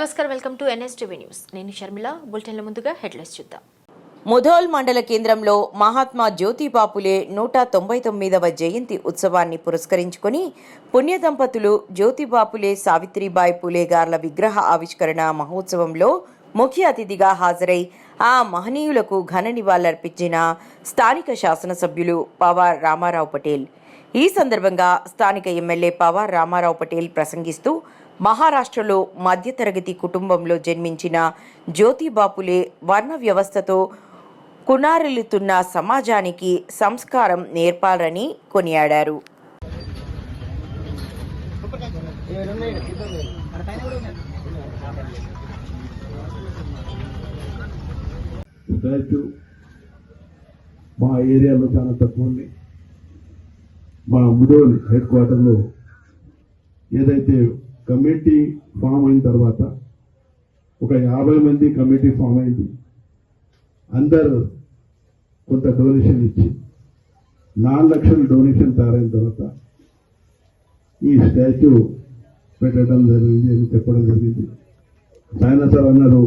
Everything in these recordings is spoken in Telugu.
నమస్కారం, వెల్కమ్ టు NSTV న్యూస్. నేను షర్మిల. బులెటిన్ల ముందుగా హెడ్లైన్స్ చూద్దాం. ముధోల్ మండల కేంద్రంలో మహాత్మా జ్యోతిబాపులే 199వ జయంతి ఉత్సవాన్ని పురస్కరించుకుని పుణ్య దంపతులు జ్యోతిబాపులే సావిత్రిబాయి పూలే గార్ల విగ్రహ ఆవిష్కరణ మహోత్సవంలో ముఖ్య అతిథిగా హాజరై ఆ మహనీయులకు ఘన నివాళులర్పించిన స్థానిక శాసనసభ్యులు పవార్ రామారావు పటేల్. ఈ సందర్భంగా స్థానిక ఎమ్మెల్యే పవార్ రామారావు పటేల్ ప్రసంగిస్తూ మహారాష్ట్రలో మధ్యతరగతి కుటుంబంలో జన్మించిన జ్యోతిబాపులే వర్ణ వ్యవస్థతో కునారిల్లుతున్న సమాజానికి సంస్కారం నేర్పాలని కొనియాడారు. మా ఏరియాలో చాలా తక్కువ ఉంది. మా ముధోల్ హెడ్ క్వార్టర్లో ఏదైతే కమిటీ ఫామ్ అయిన తర్వాత ఒక 50 మంది కమిటీ ఫామ్ అయింది. అందరు కొంత డొనేషన్ ఇచ్చి 4 లక్షల డొనేషన్ తయారైన తర్వాత ఈ స్టాచ్యూ పెట్టడం జరిగింది అని చెప్పడం జరిగింది. సాయన సార్ అన్నారు,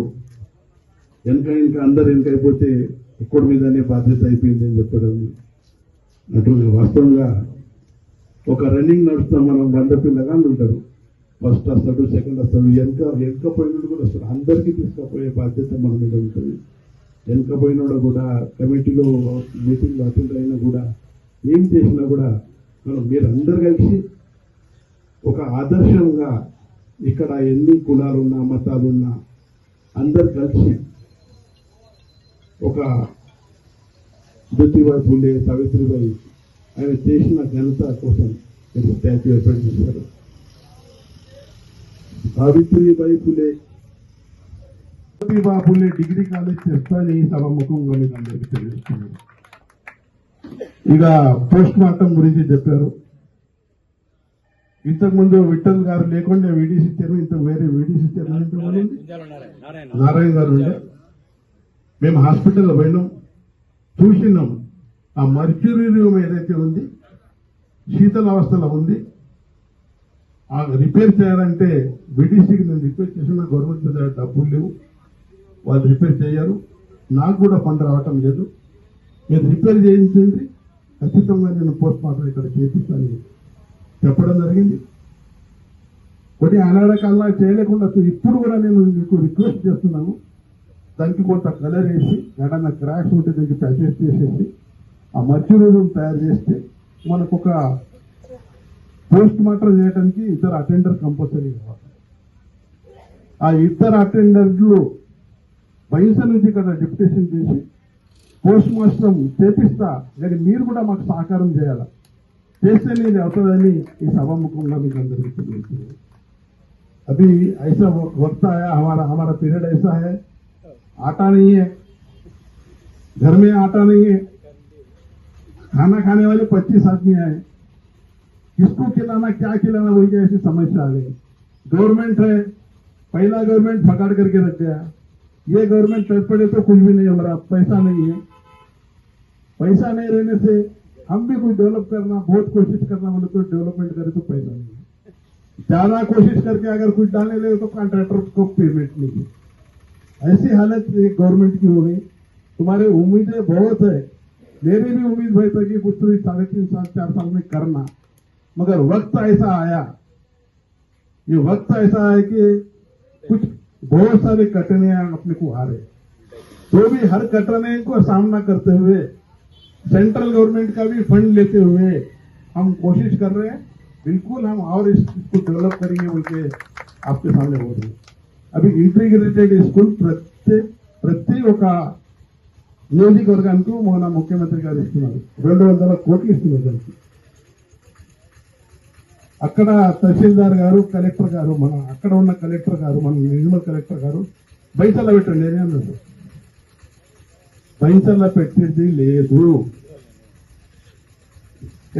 ఇంకా అందరు అయిపోతే ఒక్కడి మీదనే బాధ్యత అయిపోయింది అని చెప్పడం. అటువంటి వాస్తవంగా ఒక రన్నింగ్ నడుస్తాం, మనం 100 పిల్లగాళ్ళు ఉంటారు. ఫస్ట్ వస్తాడు, సెకండ్ వస్తాడు, వెనక పోయినోడు కూడా వస్తాడు. అందరికీ తీసుకుపోయే బాధ్యత మన మీద ఉంటుంది. వెనక పోయినోడు కూడా కమిటీలో మీటింగ్ అటెండ్ అయినా కూడా ఏం చేసినా కూడా మీరు అందరు కలిసి ఒక ఆదర్శంగా ఇక్కడ ఎన్ని కులాలున్నా మతాలున్నా అందరు కలిసి ఒక జ్యోతిబాయి పూలే సావిత్రిబాయి ఆయన చేసిన ఘనత కోసం మీరు స్టాచ్యూ ఏర్పాటు చేశారు. సావిత్రిబాయి పూలే జ్యోతిబాయి పూలే డిగ్రీ కాలేజ్ చేస్తానని ఈ సభాముఖంగా మీకు అందరికీ తెలియజేస్తున్నాను. ఇక పోస్ట్ మార్టం గురించి చెప్పారు. ఇంతకుముందు విఠల్ గారు లేకుండా వీడీసీ చైర్మన్, ఇంత వేరే వీడీసీ చైర్మన్ నారాయణ గారు ఉండే. మేము హాస్పిటల్లో పోయినాం, చూసినాం. ఆ మర్క్యూరీ రూమ్ ఏదైతే ఉంది శీతలావస్థలో ఉంది. ఆ రిపేర్ చేయాలంటే విడిసికి నేను రిపేర్ చేసిన గవర్నమెంట్ దగ్గర డబ్బులు లేవు, వాళ్ళు రిపేర్ చేయరు. నాకు కూడా ఫండ్ రావటం లేదు. మీరు రిపేర్ చేయించింది ఖచ్చితంగా నేను పోస్ట్ మార్టం ఇక్కడ చేపిస్తానని చెప్పడం జరిగింది. కొన్ని అనారకాల చేయలేకుండా ఇప్పుడు కూడా నేను మీకు రిక్వెస్ట్ చేస్తున్నాను, దానికి కొంత కలర్ వేసి ఏదన్నా క్రాక్స్ ఉంటే దానికి ప్యాచెస్ చేసేసి ఆ మర్క్యూరీ రూమ్ తయారు చేస్తే మనకు ఒక పోస్ట్ మార్టం చేయడానికి 2 అటెండర్ కంపల్సరీ కావాలి. ఆ 2 అటెండర్లు బయట నుంచి ఇక్కడ డిప్యుటేషన్ చేసి పోస్ట్ మార్టం చేపిస్తా, కానీ మీరు కూడా మాకు సహకారం చేయాలి. చేస్తే నేను అవుతుందని ఈ సభాముఖంగా మీకు అందరికీ తెలియజేస్తుంది. अभी ऐसा वक्त आया, हमारा पीरियड ऐसा है, आटा नहीं है, घर में आटा नहीं है, खाना खाने वाले 25 आदमी आए, किसको खिलाना क्या खिलाना वही ऐसी समस्या आ गई. गवर्नमेंट है, पहला गवर्नमेंट पकड़ करके रख गया. ये गवर्नमेंट तत्पड़े तो कुछ भी नहीं, हमारा पैसा नहीं है. पैसा नहीं रहने से हम भी कुछ डेवलप करना, बहुत कोशिश करना, मतलब तो डेवलपमेंट करे तो पैसा नहीं है. ज्यादा कोशिश करके अगर कुछ डालने लगे तो कॉन्ट्रैक्टर को पेमेंट नहीं है. ऐसी हालत गवर्नमेंट की हो गई. तुम्हारे उम्मीदें बहुत है, मेरी भी उम्मीद भाई था कि कुछ तो 3.5 साल 4 साल में करना, मगर वक्त ऐसा आया, ये वक्त ऐसा है कि कुछ बहुत सारे कठिनाइयां अपने को आ रहे. तो भी हर कठिनाई को सामना करते हुए सेंट्रल गवर्नमेंट का भी फंड लेते हुए हम कोशिश कर रहे हैं. बिल्कुल हम और इसको डेवलप करेंगे बोल के आपके सामने बोल रहे हैं. अभी इंटीग्रेटेड स्कूल ప్రతి ఒక్క నియోజకవర్గానికి మన ముఖ్యమంత్రి గారు ఇస్తున్నారు. 200 కోట్లు ఇస్తున్నారు దానికి. అక్కడ తహసీల్దార్ గారు, కలెక్టర్ గారు, మన అక్కడ ఉన్న కలెక్టర్ గారు, మన నిర్మల్ కలెక్టర్ గారు బయటలో పెట్టండి అని అన్నారు. బయటలో పెట్టేది లేదు.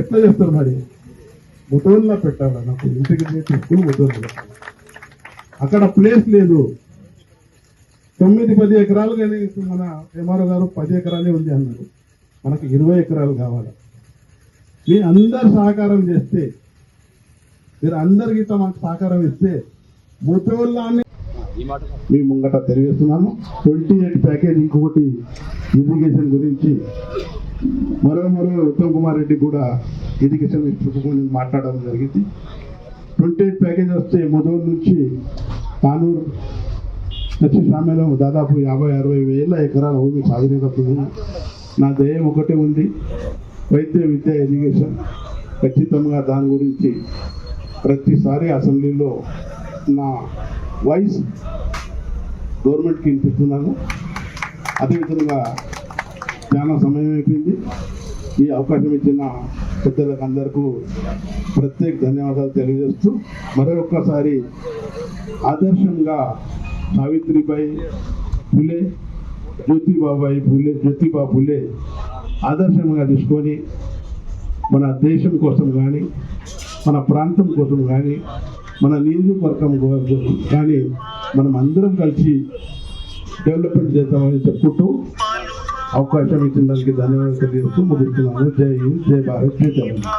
ఎట్లా చేస్తారు మరి? ముధోల్లా పెట్టాలా? నాకు ఇంటిగ్రేటెడ్ స్కూల్ ముధోల్లో. అక్కడ ప్లేస్ లేదు. 9-10 ఎకరాలు, కానీ మన ఎంఆర్ఓ గారు 10 ఎకరాలే ఉంది అన్నారు. మనకు 20 ఎకరాలు కావాలి. మీ అందరు సహకారం చేస్తే, మీరు అందరికీ మాకు సహకారం ఇస్తే ముధోల్లాన్ని మీ ముంగట తెలియజేస్తున్నాను. 28 ప్యాకేజ్ ఇంకొకటి ఇరిగేషన్ గురించి మరో ఉత్తమ్ కుమార్ రెడ్డి కూడా ఇరిగేషన్ మినిస్టర్ మాట్లాడడం జరిగింది. 28 ప్యాకేజ్ వస్తే ముదోల్ నుంచి తానూరు వచ్చి సామెలో దాదాపు 50-60 వేల ఎకరాల భూమి సాగునీరవుతుంది. నా ధ్యేయం ఒకటే ఉంది, వైద్య విద్య ఎడ్యుకేషన్. ఖచ్చితంగా దాని గురించి ప్రతిసారి అసెంబ్లీలో నా వాయిస్ గవర్నమెంట్కి వినిపిస్తున్నాను. అదేవిధంగా చాలా సమయం అయిపోయింది. ఈ అవకాశం ఇచ్చిన పెద్దలకు అందరికీ ప్రత్యేక ధన్యవాదాలు తెలియజేస్తూ మరొక్కసారి ఆదర్శంగా సావిత్రిబాయి ఫులే, జ్యోతిబా ఫులే ఆదర్శంగా తీసుకొని మన దేశం కోసం కానీ, మన ప్రాంతం కోసం కానీ, మన నియోజకవర్గం కోసం కానీ మనం అందరం కలిసి డెవలప్మెంట్ చేద్దామని చెప్పుకుంటూ అవకాశం ఇచ్చిన దానికి ధన్యవాదాలు తెలియజేస్తూ ముగిస్తున్నాను. జై హింద్, జై భారత్, జై తెలంగాణ.